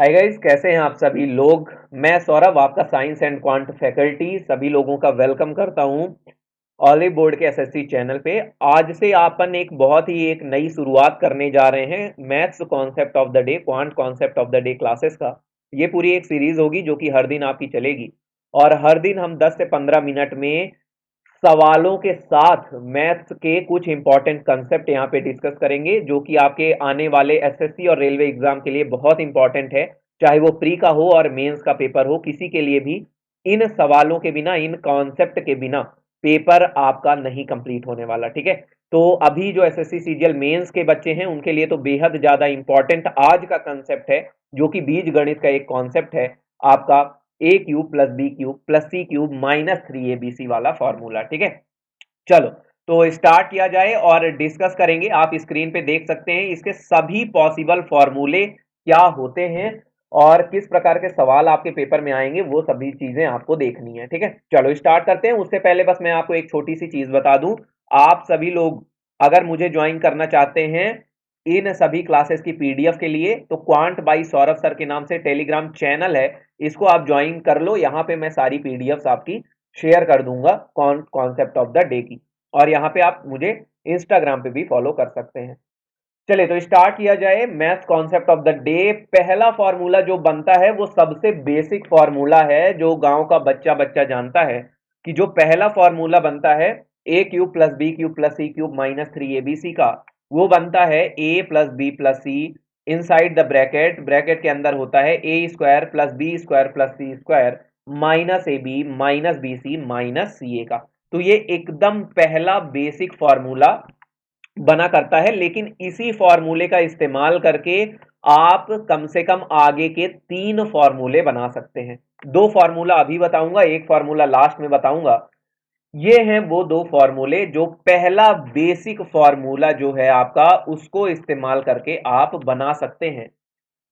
Hi guys, कैसे हैं आप सभी लोग। मैं सौरभ, आपका साइंस एंड क्वांट फैकल्टी, सभी लोगों का वेलकम करता हूं ऑलिव बोर्ड के एसएससी चैनल पे। आज से अपन एक बहुत ही एक नई शुरुआत करने जा रहे हैं maths concept of the day, quant concept of the day classes का। ये पूरी एक सीरीज होगी जो कि हर दिन आपकी चलेगी और हर दिन हम 10 से 15 मिनट में सवालों के साथ मैथ्स के कुछ इंपॉर्टेंट कंसेप्ट यहाँ पे डिस्कस करेंगे जो कि आपके आने वाले एसएससी और रेलवे एग्जाम के लिए बहुत इंपॉर्टेंट है। चाहे वो प्री का हो और मेंस का पेपर हो, किसी के लिए भी इन सवालों के बिना, इन कॉन्सेप्ट के बिना पेपर आपका नहीं कंप्लीट होने वाला। ठीक है, तो अभी जो एसएससी सीजीएल मेंस के बच्चे हैं उनके लिए तो बेहद ज्यादा इंपॉर्टेंट आज का कंसेप्ट है, जो कि बीज गणित का एक कॉन्सेप्ट है आपका, a cube plus B cube plus C cube minus 3abc वाला फॉर्मूला। ठीक है, चलो तो स्टार्ट किया जाए और डिस्कस करेंगे। आप स्क्रीन पे देख सकते हैं इसके सभी पॉसिबल फॉर्मूले क्या होते हैं और किस प्रकार के सवाल आपके पेपर में आएंगे, वो सभी चीजें आपको देखनी है। ठीक है, चलो स्टार्ट करते हैं। उससे पहले बस मैं आपको एक छोटी सी चीज बता दूं, आप सभी लोग अगर मुझे ज्वाइन करना चाहते हैं इन सभी क्लासेस की पीडीएफ के लिए, तो क्वांट बाई सौरभ सर के नाम से टेलीग्राम चैनल है, इसको आप ज्वाइन कर लो। यहाँ पे मैं सारी पीडीएफ आपकी शेयर कर दूंगा कॉन्सेप्ट ऑफ द डे की, और यहाँ पे आप मुझे इंस्टाग्राम पे भी फॉलो कर सकते हैं। चलिए तो स्टार्ट किया जाए maths concept of the day. पहला फॉर्मूला जो बनता है वो सबसे बेसिक फॉर्मूला है, जो गांव का बच्चा बच्चा जानता है कि जो पहला फॉर्मूला बनता है a cube plus B cube plus C cube minus 3abc का, वो बनता है a plus B plus c inside the bracket, bracket के अंदर होता है a square plus B square plus C square minus a b minus b c minus c a का। तो ये एकदम पहला बेसिक फॉर्मूला बना करता है, लेकिन इसी फॉर्मूले का इस्तेमाल करके आप कम से कम आगे के 3 फॉर्मूले बना सकते हैं। 2 फॉर्मूला अभी बताऊंगा, एक फॉर्मूला लास्ट में बताऊंगा। ये हैं वो 2 फॉर्मूले जो पहला बेसिक फॉर्मूला जो है आपका, उसको इस्तेमाल करके आप बना सकते हैं।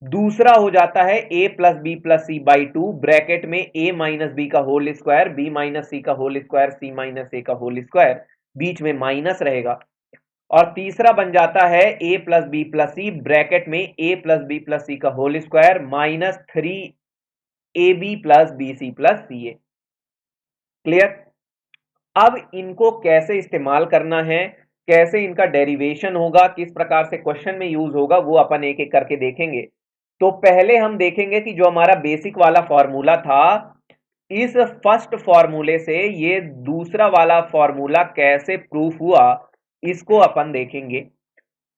दूसरा हो जाता है a plus B plus c by 2, bracket में ए माइनस बी का whole square, b minus c का whole square, c minus a का होल स्क्वायर, बीच में माइनस रहेगा। और तीसरा बन जाता है a plus B plus c, bracket में ए प्लस बी प्लस सी का whole square minus 3ab plus b c plus c a. Clear. अब इनको कैसे इस्तेमाल करना है, कैसे इनका डेरिवेशन होगा, किस प्रकार से क्वेश्चन में यूज होगा, वो अपन एक एक करके देखेंगे। तो पहले हम देखेंगे कि जो हमारा बेसिक वाला फॉर्मूला था, इस फर्स्ट फॉर्मूले से ये दूसरा वाला फॉर्मूला कैसे प्रूफ हुआ, इसको अपन देखेंगे।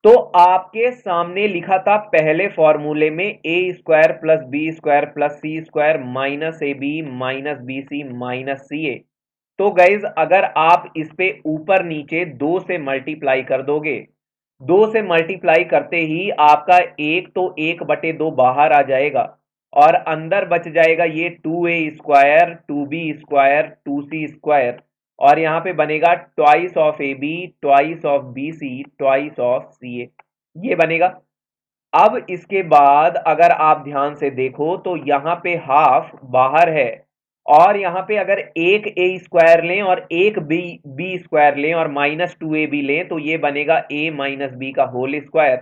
तो आपके सामने लिखा था पहले फॉर्मूले में a square plus B square plus C square minus a b minus b c minus c a. तो गाइज अगर आप इस पे ऊपर नीचे 2 से मल्टीप्लाई कर दोगे, 2 से मल्टीप्लाई करते ही आपका एक तो 1/2 बाहर आ जाएगा और अंदर बच जाएगा ये 2a square 2b square 2c square, और यहाँ पे बनेगा twice of a b twice of b c twice of c a, ये बनेगा। अब इसके बाद अगर आप ध्यान से देखो तो यहाँ पे हाफ बाहर है, और यहाँ पे अगर एक ए स्क्वायर लें और एक बी स्क्वायर लें और माइनस 2ab लें, तो ये बनेगा ए माइनस बी का होल स्क्वायर।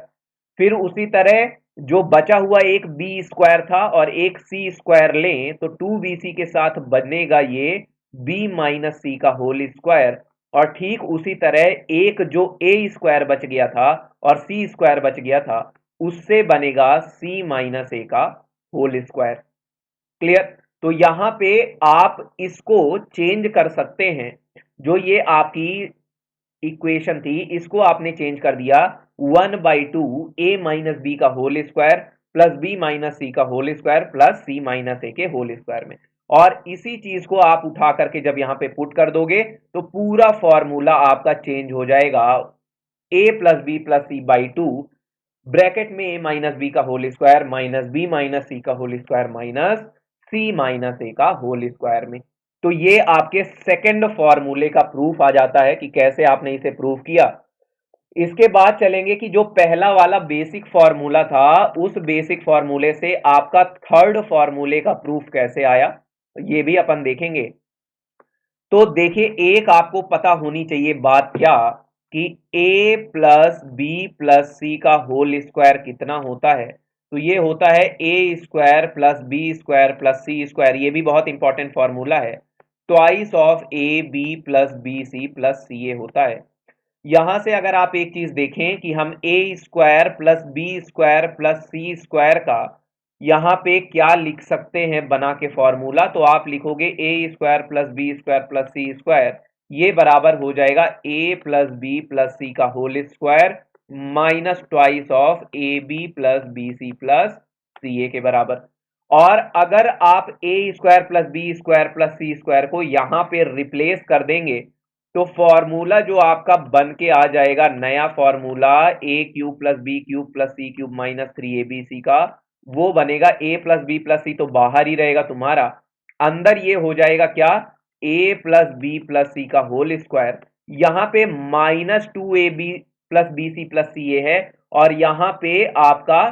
फिर उसी तरह जो बचा हुआ एक बी स्क्वायर था और एक सी स्क्वायर लें, तो 2bc के साथ बनेगा ये बी माइनस सी का होल स्क्वायर। और ठीक उसी तरह एक जो ए स्क्वायर बच गया था और सी स्क्वायर बच गया था, उससे बनेगा सी माइनस ए का होल स्क्वायर। क्लियर। तो यहां पे आप इसको चेंज कर सकते हैं, जो ये आपकी इक्वेशन थी इसको आपने चेंज कर दिया 1/2 ए माइनस बी का whole square plus b minus c का whole square plus c minus a के होल स्क्वायर में। और इसी चीज को आप उठा करके जब यहां पे पुट कर दोगे तो पूरा फॉर्मूला आपका चेंज हो जाएगा। A plus B plus c by 2, bracket में ए माइनस बी का whole square minus b minus c का whole square minus c minus a का होल स्क्वायर में। तो ये आपके सेकंड फॉर्मूले का प्रूफ आ जाता है कि कैसे आपने इसे प्रूफ किया। इसके बाद चलेंगे कि जो पहला वाला बेसिक फॉर्मूला था, उस बेसिक फॉर्मूले से आपका थर्ड फॉर्मूले का प्रूफ कैसे आया, ये भी अपन देखेंगे। तो देखिए, एक आपको पता होनी चाहिए बात क्या, कि a प्लस बी प्लस सी का होल स्क्वायर कितना होता है। तो ये होता है a square plus B square plus C square, ये भी बहुत इंपॉर्टेंट फॉर्मूला है। Twice of a b plus b c plus c a होता है। यहां से अगर आप एक चीज देखें कि हम a square plus B square plus C square का यहाँ पे क्या लिख सकते हैं बना के फॉर्मूला, तो आप लिखोगे a square plus B square plus C square, ये बराबर हो जाएगा ए प्लस बी प्लस सी का whole square minus twice of a b plus b c plus c a के बराबर। और अगर आप a square plus B square plus C square को यहाँ पे रिप्लेस कर देंगे तो फॉर्मूला जो आपका बन के आ जाएगा नया formula A cube plus B cube plus C cube minus three A B C का, वो बनेगा ए प्लस बी प्लस सी तो बाहर ही रहेगा तुम्हारा, अंदर ये हो जाएगा क्या, ए प्लस बी प्लस सी का होल स्क्वायर। यहाँ पे minus two a b plus b c plus c a है और यहाँ पे आपका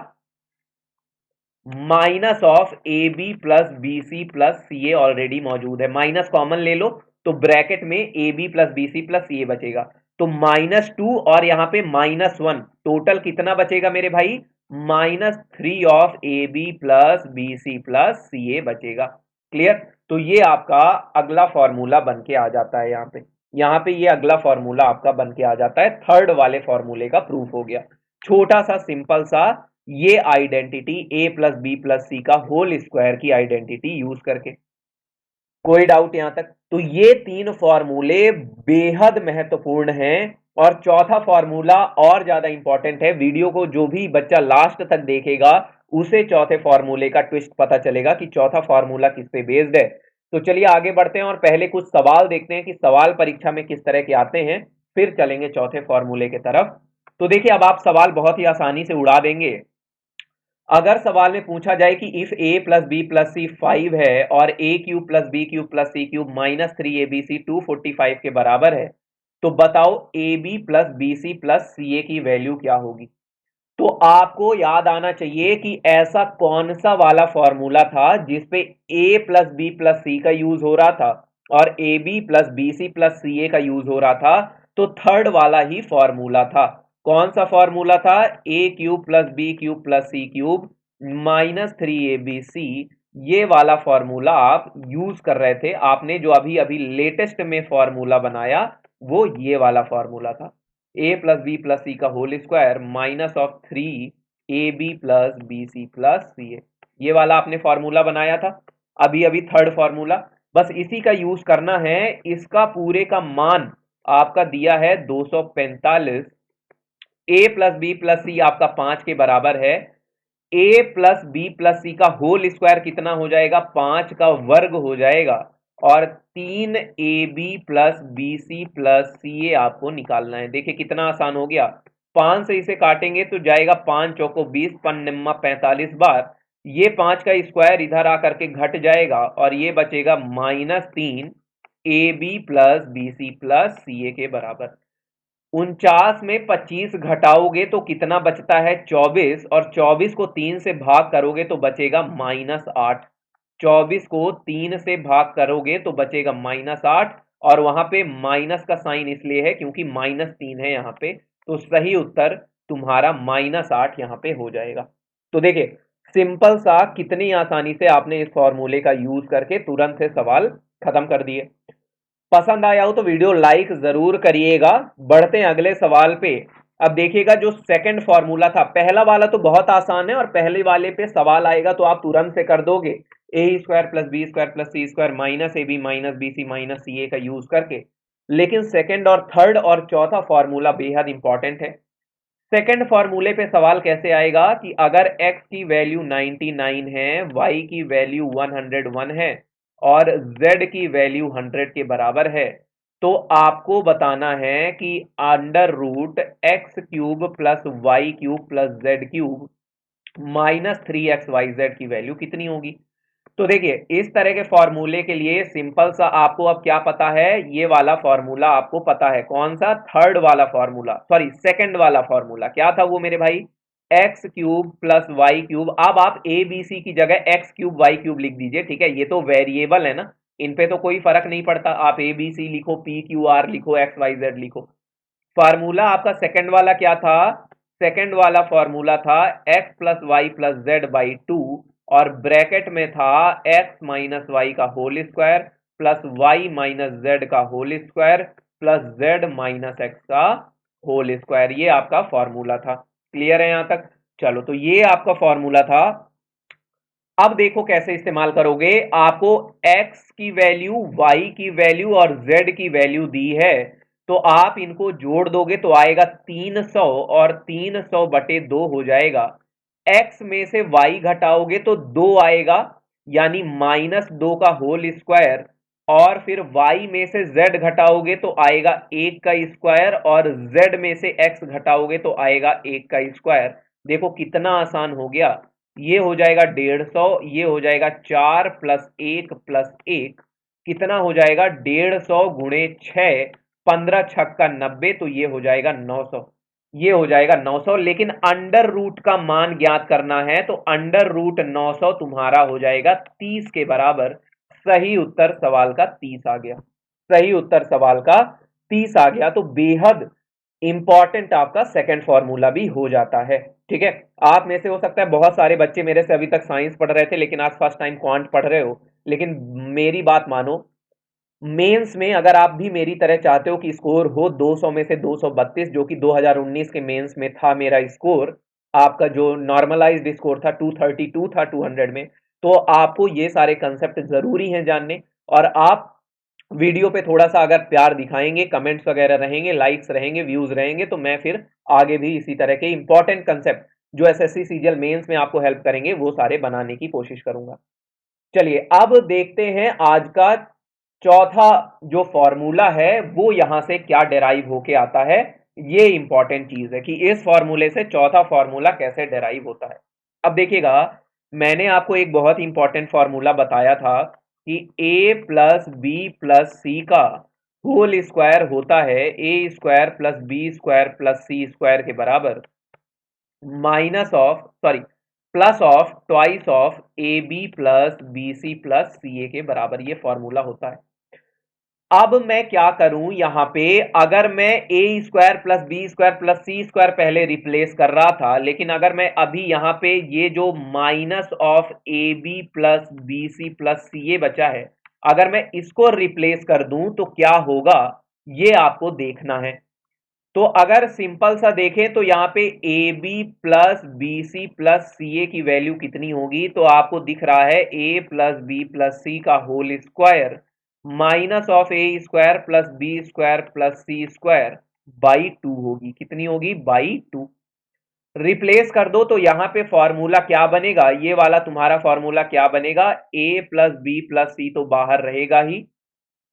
minus of a b plus b c plus c a already मौजूद है, माइनस कॉमन ले लो तो ब्रैकेट में a b plus b c plus c a बचेगा, तो माइनस टू और यहाँ पे माइनस वन, टोटल कितना बचेगा मेरे भाई, minus three of a b plus b c plus c a बचेगा। क्लियर, तो ये आपका अगला फॉर्मूला बन के आ जाता है यहाँ पे ये अगला फॉर्मूला आपका बन के आ जाता है, थर्ड वाले फॉर्मूले का प्रूफ हो गया। छोटा सा सिंपल सा ये आइडेंटिटी ए प्लस बी प्लस सी का होल स्क्वायर की आइडेंटिटी यूज करके। कोई डाउट यहां तक? तो ये तीन फॉर्मूले बेहद महत्वपूर्ण हैं और चौथा फॉर्मूला और ज्यादा इंपॉर्टेंट है। वीडियो को जो भी बच्चा लास्ट तक देखेगा उसे चौथे फॉर्मूले का ट्विस्ट पता चलेगा कि चौथा फॉर्मूला किस पे बेस्ड है। तो चलिए आगे बढ़ते हैं और पहले कुछ सवाल देखते हैं कि सवाल परीक्षा में किस तरह के आते हैं, फिर चलेंगे चौथे फॉर्मूले की तरफ। तो देखिए अब आप सवाल बहुत ही आसानी से उड़ा देंगे। अगर सवाल में पूछा जाए कि if a plus B plus c 5 है और a cube plus B cube plus C cube minus three A B c 245 के बराबर है, तो बताओ a b plus b c plus c a की वैल्यू क्या होगी। तो आपको याद आना चाहिए कि ऐसा कौन सा वाला फॉर्मूला था जिसपे ए प्लस बी प्लस सी का यूज हो रहा था और a b plus b c plus c a का यूज हो रहा था, तो थर्ड वाला ही फॉर्मूला था। कौन सा फॉर्मूला था, a cube plus B cube plus C cube minus three A B c, ये वाला फॉर्मूला आप यूज कर रहे थे। आपने जो अभी अभी लेटेस्ट में फॉर्मूला बनाया वो ये वाला फॉर्मूला था, ए प्लस बी प्लस सी का whole square minus of three A b plus b c plus c a, ये वाला आपने फॉर्मूला बनाया था अभी अभी थर्ड फॉर्मूला। बस इसी का यूज करना है। इसका पूरे का मान आपका दिया है 245, ए प्लस बी प्लस सी आपका 5 के बराबर है, ए प्लस बी प्लस सी का होल स्क्वायर कितना हो जाएगा, 5 का वर्ग हो जाएगा, और 3 a b plus b c plus c a आपको निकालना है। देखिए कितना आसान हो गया, 5 से इसे काटेंगे तो जाएगा 5 चौको 20, 5 निम्मा 45 बार, ये 5 का स्क्वायर इधर आकर के घट जाएगा और ये बचेगा -3 a b plus b c plus c a के बराबर। 49 में 25 घटाओगे तो कितना बचता है, 24, और 24 को 3 से भाग करोगे तो बचेगा -8। 24 को 3 से भाग करोगे तो बचेगा -8, और वहां पे माइनस का साइन इसलिए है क्योंकि -3 है यहाँ पे, तो सही उत्तर तुम्हारा -8 यहाँ पे हो जाएगा। तो देखिए सिंपल सा कितनी आसानी से आपने इस फॉर्मूले का यूज करके तुरंत से सवाल खत्म कर दिए। पसंद आया हो तो वीडियो लाइक जरूर करिएगा। बढ़ते हैं अगले सवाल पे। अब देखिएगा जो सेकंड फॉर्मूला था, पहला वाला तो बहुत आसान है और पहले वाले पे सवाल आएगा तो आप तुरंत से कर दोगे, a square plus B square plus C square minus a b minus b c minus c a का यूज करके। लेकिन सेकंड और थर्ड और चौथा फॉर्मूला बेहद इंपॉर्टेंट है। सेकंड फॉर्मूले पे सवाल कैसे आएगा कि अगर x की वैल्यू 99 है, y की वैल्यू 101 है और z की वैल्यू 100 के बराबर है, तो आपको बताना है कि under root X cube plus Y cube plus Z cube minus three X Y Z की वैल्यू कितनी होगी। तो देखिए इस तरह के फॉर्मूले के लिए सिंपल सा आपको अब क्या पता है, ये वाला फॉर्मूला आपको पता है। कौन सा, थर्ड वाला फॉर्मूला, सॉरी सेकंड वाला फॉर्मूला। क्या था वो मेरे भाई, X cube plus Y cube. अब आप ए बी सी की जगह एक्स क्यूब वाई क्यूब लिख दीजिए, ठीक है, ये तो वेरिएबल है ना, इन पे तो कोई फर्क नहीं पड़ता। आप ए बी सी लिखो, पी क्यू आर लिखो, एक्स वाई जेड लिखो। फार्मूला आपका सेकंड वाला क्या था, सेकंड वाला फॉर्मूला था x plus Y plus z by two, और ब्रैकेट में था x माइनस वाई का whole square plus y minus z का whole square plus z minus x का होल स्क्वायर। ये आपका फॉर्मूला था। क्लियर है यहां तक? चलो, तो ये आपका फॉर्मूला था। अब देखो कैसे इस्तेमाल करोगे। आपको x की वैल्यू, y की वैल्यू और z की वैल्यू दी है, तो आप इनको जोड़ दोगे तो आएगा 300, और 300 बटे 2 हो जाएगा। x में से y घटाओगे तो 2 आएगा, यानी -2 का होल स्क्वायर, और फिर y में से z घटाओगे तो आएगा 1 का स्क्वायर, और z में से x घटाओगे तो आएगा 1 का स्क्वायर। देखो कितना आसान हो गया। ये हो जाएगा 150, ये हो जाएगा 4 प्लस 1 प्लस 1, कितना हो जाएगा 150 गुणे 6, 15 छक्का 90, तो ये हो जाएगा 900। ये हो जाएगा 900, लेकिन अंडर रूट का मान ज्ञात करना है, तो अंडर रूट 900 तुम्हारा हो जाएगा 30 के बराबर। सही उत्तर सवाल का 30 आ गया। सही उत्तर सवाल का 30 आ गया, तो बेहद इंपॉर्टेंट आपका सेकंड फॉर्मूला भी हो जाता है। ठीक है, आप में से हो सकता है बहुत सारे बच्चे मेरे से अभी तक साइंस पढ़ रहे थे, लेकिन आज फर्स्ट टाइम क्वांट पढ़ रहे हो। लेकिन मेरी बात मानो, मेंस में अगर आप भी मेरी तरह चाहते हो कि स्कोर हो 200 में से 232, जो कि 2019 के मेंस में था मेरा स्कोर, आपका जो नॉर्मलाइज्ड स्कोर था 232 था 200 में, तो आपको ये सारे कंसेप्ट जरूरी हैं जानने। और आप वीडियो पे थोड़ा सा अगर प्यार दिखाएंगे, कमेंट्स वगैरह रहेंगे, लाइक्स रहेंगे, व्यूज रहेंगे, तो मैं फिर आगे भी इसी तरह के इंपॉर्टेंट कंसेप्ट जो एसएससी सीजीएल मेंस में आपको हेल्प करेंगे वो सारे बनाने की कोशिश करूंगा। चलिए अब देखते हैं आज का चौथा जो फॉर्मूला है वो यहां से क्या डेराइव होके आता है। ये इंपॉर्टेंट चीज है कि इस फॉर्मूले से चौथा फॉर्मूला कैसे डेराइव होता है। अब देखिएगा, मैंने आपको एक बहुत इंपॉर्टेंट फॉर्मूला बताया था कि a प्लस बी प्लस सी का होल स्क्वायर होता है a square plus B square plus C square के बराबर, minus of sorry plus of twice of a b plus b c plus c a के बराबर ये फॉर्मूला होता है। अब मैं क्या करूं यहां पे, अगर मैं a square plus B square plus C square पहले रिप्लेस कर रहा था, लेकिन अगर मैं अभी यहां पे ये जो minus of a b plus b c plus c a बचा है, अगर मैं इसको रिप्लेस कर दूं तो क्या होगा, ये आपको देखना है। तो अगर सिंपल सा देखें तो यहाँ पे a b plus b c plus c a की वैल्यू कितनी होगी, तो आपको दिख रहा है ए प्लस बी प्लस सी का whole square minus of A square plus B square plus C square by 2 होगी। कितनी होगी? बाई 2। रिप्लेस कर दो तो यहाँ पे फॉर्मूला क्या बनेगा, ये वाला तुम्हारा फॉर्मूला क्या बनेगा, ए प्लस बी प्लस सी तो बाहर रहेगा ही,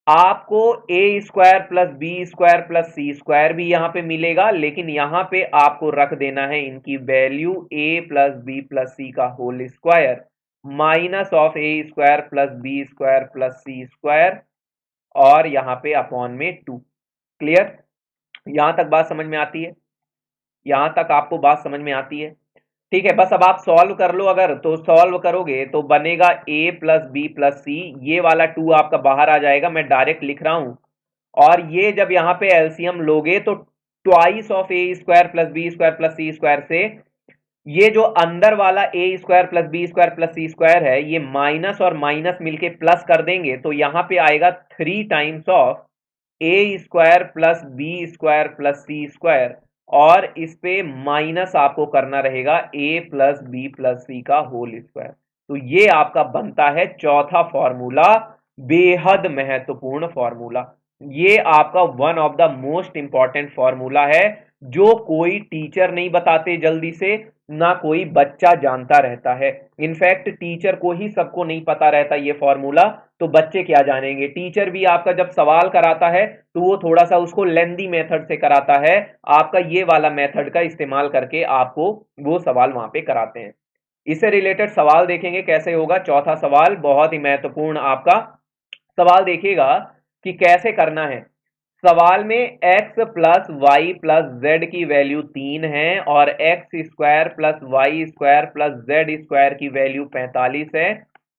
आपको a square plus B square plus C square भी यहां पे मिलेगा, लेकिन यहां पे आपको रख देना है इनकी value A plus B plus सी का whole square minus of A square plus B square plus C square, और यहां पे अपॉन में 2। क्लियर? यहां तक बात समझ में आती है? यहां तक आपको बात समझ में आती है? ठीक है, बस अब आप सॉल्व कर लो। अगर तो सॉल्व करोगे तो बनेगा a प्लस बी प्लस सी, ये वाला 2 आपका बाहर आ जाएगा, मैं डायरेक्ट लिख रहा हूं। और ये जब यहाँ पे एलसीएम लोगे तो twice of A square plus B square plus C square से ये जो अंदर वाला a square plus B square plus C square है, ये माइनस और माइनस मिलके प्लस कर देंगे, तो यहाँ पे आएगा 3 times of A square plus B square plus C square, और इस पे माइनस आपको करना रहेगा ए प्लस बी प्लस सी का होल स्क्वायर। तो ये आपका बनता है चौथा फॉर्मूला, बेहद महत्वपूर्ण फॉर्मूला। ये आपका one of the most important formula है, जो कोई टीचर नहीं बताते जल्दी से, ना कोई बच्चा जानता रहता है। इनफैक्ट टीचर को ही सबको नहीं पता रहता ये फॉर्मूला, तो बच्चे क्या जानेंगे। टीचर भी आपका जब सवाल कराता है तो वो थोड़ा सा उसको लेंदी मेथड से कराता है, आपका ये वाला मेथड का इस्तेमाल करके आपको वो सवाल वहां पे कराते हैं। इससे रिलेटेड सवाल देखेंगे कैसे होगा। चौथा सवाल बहुत ही महत्वपूर्ण आपका सवाल देखिएगा कि कैसे करना है। सवाल में x plus Y plus Z की वैल्यू 3 है, और X square plus Y square plus Z square की वैल्यू 45 है,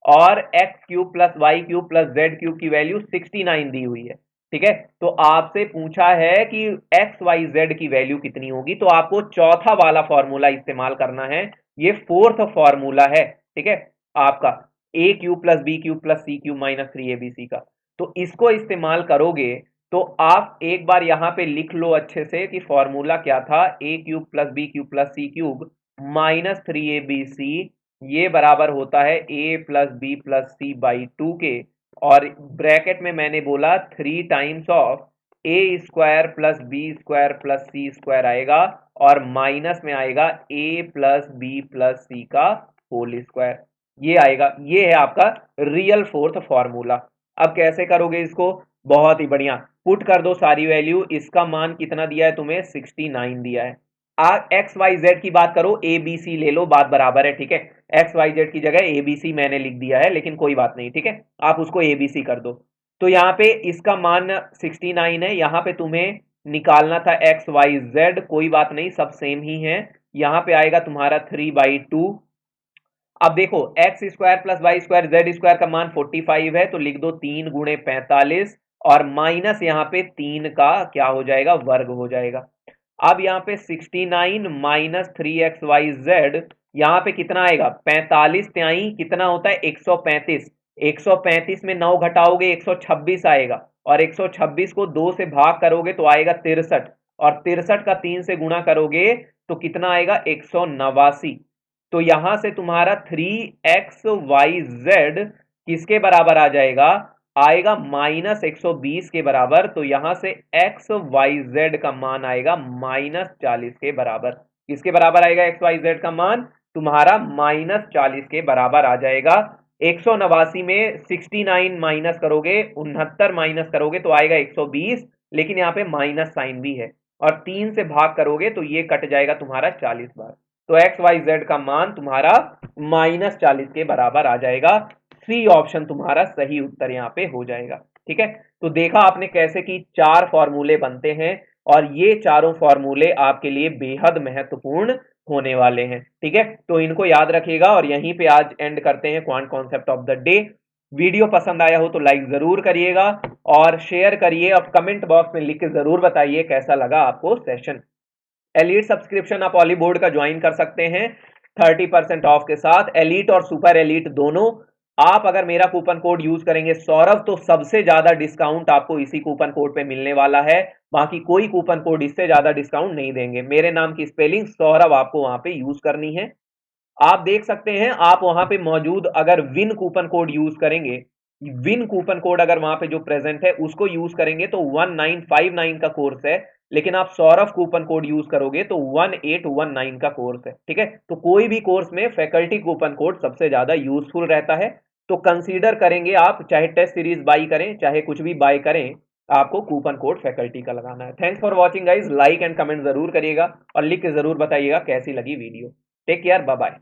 और X cube plus Y cube plus Z cube की वैल्यू 69 दी हुई है। ठीक है। तो आपसे पूछा है कि एक्स वाई जेड की वैल्यू कितनी होगी, तो आपको चौथा वाला फॉर्मूला इस्तेमाल करना है। ये फोर्थ फॉर्मूला है, ठीक है, आपका a cube plus B cube plus C cube minus 3abc का। तो इसको इस्तेमाल करोगे तो आप एक बार यहां पे लिख लो अच्छे से कि फॉर्मूला क्या था, a cube plus B cube plus C cube minus 3abc, ये बराबर होता है a plus B plus c by 2 के, और ब्रैकेट में मैंने बोला 3 times of A square plus B square plus C square आएगा, और माइनस में आएगा ए प्लस बी प्लस सी का होल स्क्वायर, ये आएगा। ये है आपका रियल फोर्थ फॉर्मूला। अब कैसे करोगे इसको, बहुत ही बढ़िया, पुट कर दो सारी वैल्यू। इसका मान कितना दिया है तुम्हें, 69 दिया है। एक्स वाई जेड की बात करो, ए बी सी ले लो, बात बराबर है, ठीक है। एक्स वाई जेड की जगह ए बी सी मैंने लिख दिया है, लेकिन कोई बात नहीं, ठीक है, आप उसको ए बी सी कर दो। तो यहाँ पे इसका मान 69 है, यहाँ पे तुम्हें निकालना था एक्स वाई जेड, कोई बात नहीं, सब सेम ही है। यहाँ पे आएगा तुम्हारा 3/2। अब देखो X square plus Y square Z square का मान 45 है, तो लिख दो 3 गुणे 45, और माइनस यहाँ पे 3 का क्या हो जाएगा, वर्ग हो जाएगा। अब यहाँ पे 69 माइनस 3xyz, यहाँ पे कितना आएगा, 45 त्याई कितना होता है, 135। 135 में 9 घटाओगे 126 आएगा, और 126 को 2 से भाग करोगे तो आएगा 63, और 63 का 3 से गुणा करोगे तो कितना आएगा, 189। तो यहां से तुम्हारा 3xyz किसके बराबर आ जाएगा, आएगा -120 के बराबर। तो यहां से एक्स वाई जेड का मान आएगा -40 के बराबर। किसके बराबर आएगा एक्स वाई जेड का मान, तुम्हारा -40 के बराबर आ जाएगा। 189 में 69 माइनस करोगे, 69 माइनस करोगे तो आएगा 120, लेकिन यहाँ पे माइनस साइन भी है, और 3 से भाग करोगे तो ये कट जाएगा तुम्हारा 40 बार। तो एक्स वाई जेड का मान तुम्हारा -40 के बराबर आ जाएगा। सी ऑप्शन तुम्हारा सही उत्तर यहाँ पे हो जाएगा, ठीक है। तो देखा आपने कैसे कि 4 फॉर्मूले बनते हैं, और ये चारों फॉर्मूले आपके लिए बेहद महत्वपूर्ण होने वाले हैं, ठीक है। तो इनको याद रखिएगा, और यहीं पे आज एंड करते हैं quant concept of the day. Video पसंद आया हो तो लाइक जरूर करिएगा, और शेयर करिए, और कमेंट बॉक्स में लिख के जरूर बताइए कैसा लगा आपको सेशन। एलीट सब्सक्रिप्शन आप ऑली बोर्ड का ज्वाइन कर सकते हैं 30% ऑफ के साथ, एलीट और सुपर एलीट दोनों। आप अगर मेरा कूपन कोड यूज करेंगे सौरभ, तो सबसे ज्यादा डिस्काउंट आपको इसी कूपन कोड पे मिलने वाला है। बाकी कोई कूपन कोड इससे ज्यादा डिस्काउंट नहीं देंगे। मेरे नाम की स्पेलिंग सौरभ आपको वहां पे यूज करनी है। आप देख सकते हैं, आप वहां पे मौजूद अगर विन कूपन कोड यूज करेंगे, विन कूपन कोड अगर वहां पे जो प्रेजेंट है उसको यूज करेंगे तो 1959 का कोर्स है, लेकिन आप सौरभ कूपन कोड यूज करोगे तो 1819 का कोर्स है, ठीक है। तो कोई भी कोर्स में फैकल्टी कूपन कोड सबसे ज्यादा यूजफुल रहता है। तो कंसीडर करेंगे आप, चाहे टेस्ट सीरीज बाई करें चाहे कुछ भी बाय करें, आपको कूपन कोड फैकल्टी का लगाना है। Thanks for watching guys, like and comment जरूर करिएगा, और लिख के जरूर बताइएगा कैसी लगी video. Take care, bye bye.